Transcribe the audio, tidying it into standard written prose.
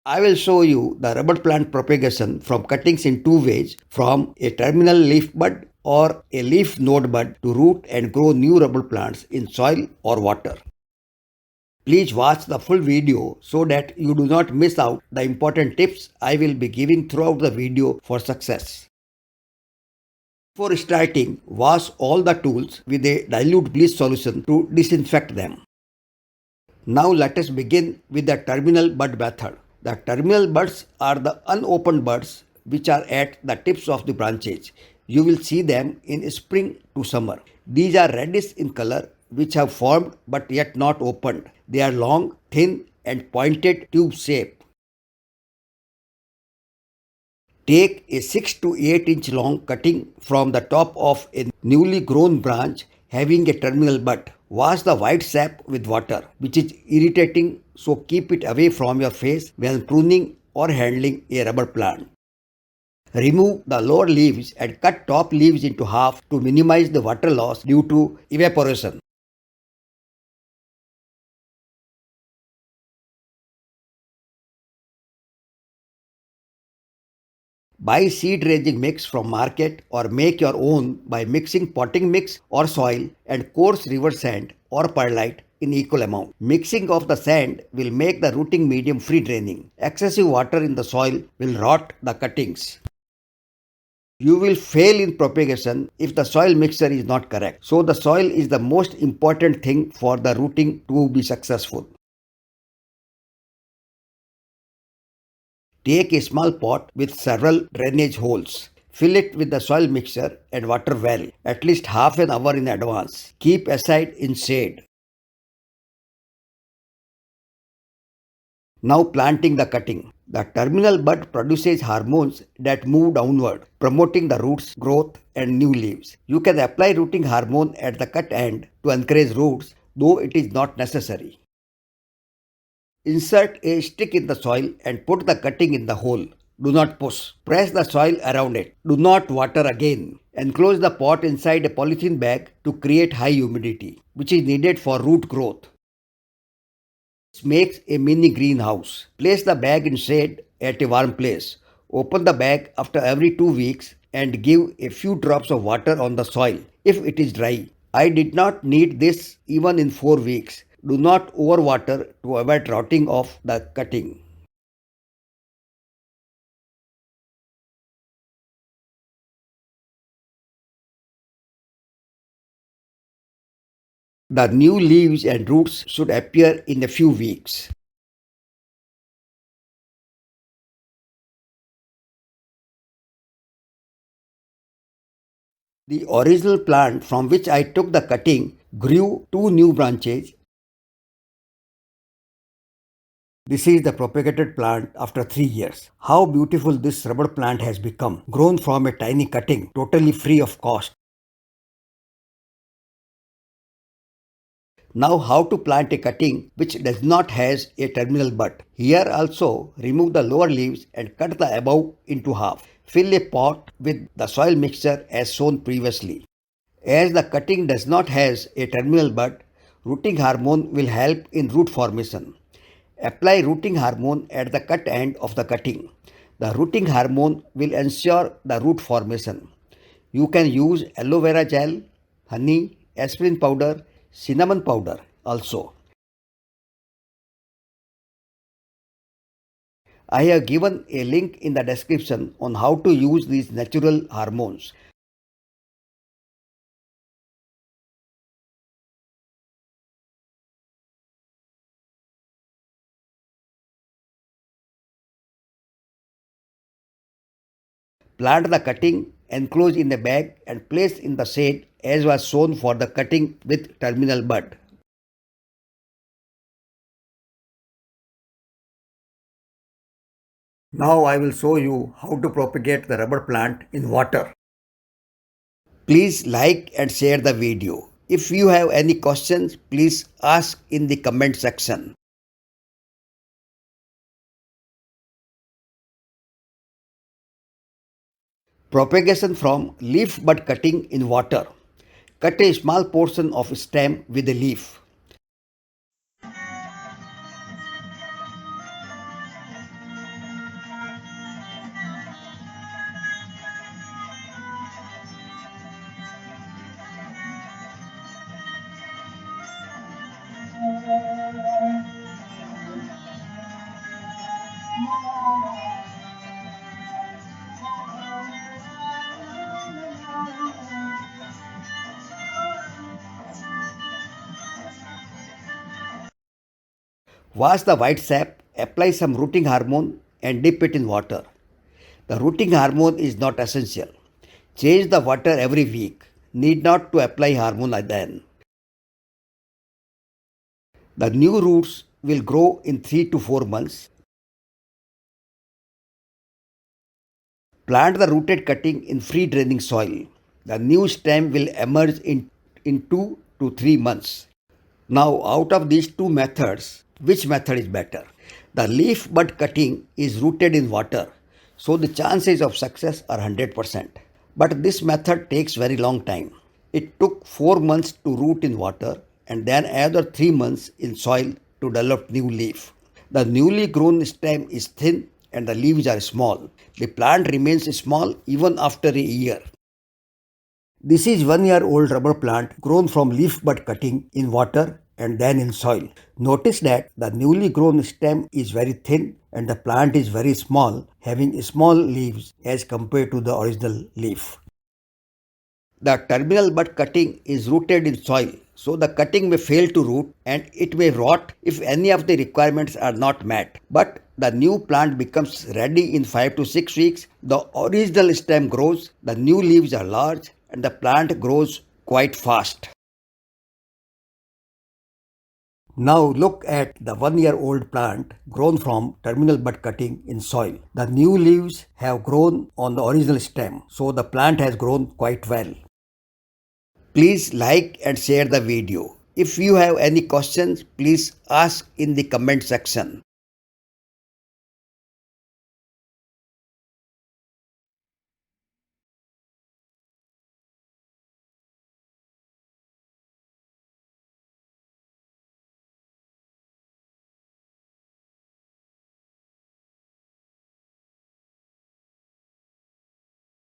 I will show you the rubber plant propagation from cuttings in two ways, from a terminal leaf bud or a leaf node bud to root and grow new rubber plants in soil or water. Please watch the full video so that you do not miss out the important tips I will be giving throughout the video for success. Before starting, wash all the tools with a dilute bleach solution to disinfect them. Now let us begin with the terminal bud method. The terminal buds are the unopened buds which are at the tips of the branches. You will see them in spring to summer. These are reddish in color which have formed but yet not opened. They are long, thin and pointed tube shape. Take a 6 to 8 inch long cutting from the top of a newly grown branch having a terminal bud. Wash the white sap with water, which is irritating, so keep it away from your face when pruning or handling a rubber plant. Remove the lower leaves and cut top leaves into half to minimize the water loss due to evaporation. Buy seed raising mix from market or make your own by mixing potting mix or soil and coarse river sand or perlite in equal amount. Mixing of the sand will make the rooting medium free draining. Excessive water in the soil will rot the cuttings. You will fail in propagation if the soil mixture is not correct. So the soil is the most important thing for the rooting to be successful. Take a small pot with several drainage holes. Fill it with the soil mixture and water well, at least half an hour in advance. Keep aside in shade. Now planting the cutting. The terminal bud produces hormones that move downward, promoting the roots growth and new leaves. You can apply rooting hormone at the cut end to encourage roots, though it is not necessary. Insert a stick in the soil and put the cutting in the hole. Do not push. Press the soil around it. Do not water again. Enclose the pot inside a polythene bag to create high humidity, which is needed for root growth. This makes a mini greenhouse. Place the bag in shade at a warm place. Open the bag after every 2 weeks and give a few drops of water on the soil if it is dry. I did not need this even in 4 weeks. Do not overwater to avoid rotting of the cutting. The new leaves and roots should appear in a few weeks. The original plant from which I took the cutting grew 2 new branches. This is the propagated plant after 3 years. How beautiful this rubber plant has become, grown from a tiny cutting, totally free of cost. Now how to plant a cutting which does not has a terminal bud. Here also remove the lower leaves and cut the above into half. Fill a pot with the soil mixture as shown previously. As the cutting does not has a terminal bud, rooting hormone will help in root formation. Apply rooting hormone at the cut end of the cutting. The rooting hormone will ensure the root formation. You can use aloe vera gel, honey, aspirin powder, cinnamon powder also. I have given a link in the description on how to use these natural hormones. Plant the cutting, enclose in a bag and place in the shade as was shown for the cutting with terminal bud. Now I will show you how to propagate the rubber plant in water. Please like and share the video. If you have any questions, please ask in the comment section. Propagation from leaf bud cutting in water. Cut a small portion of stem with a leaf. Wash the white sap, apply some rooting hormone and dip it in water. The rooting hormone is not essential. Change the water every week. Need not to apply hormone then. The new roots will grow in 3 to 4 months. Plant the rooted cutting in free draining soil. The new stem will emerge in 2 to 3 months. Now, out of these two methods, which method is better? The leaf bud cutting is rooted in water, so the chances of success are 100%. But this method takes very long time. It took 4 months to root in water and then another 3 months in soil to develop new leaf. The newly grown stem is thin and the leaves are small. The plant remains small even after a year. This is 1 year old rubber plant grown from leaf bud cutting in water and then in soil. Notice that the newly grown stem is very thin and the plant is very small, having small leaves as compared to the original leaf. The terminal bud cutting is rooted in soil, so the cutting may fail to root and it may rot if any of the requirements are not met. But the new plant becomes ready in 5 to 6 weeks. The original stem grows, the new leaves are large, and the plant grows quite fast. Now look at the 1 year old plant grown from terminal bud cutting in soil. The new leaves have grown on the original stem, so the plant has grown quite well. Please like and share the video. If you have any questions, please ask in the comment section.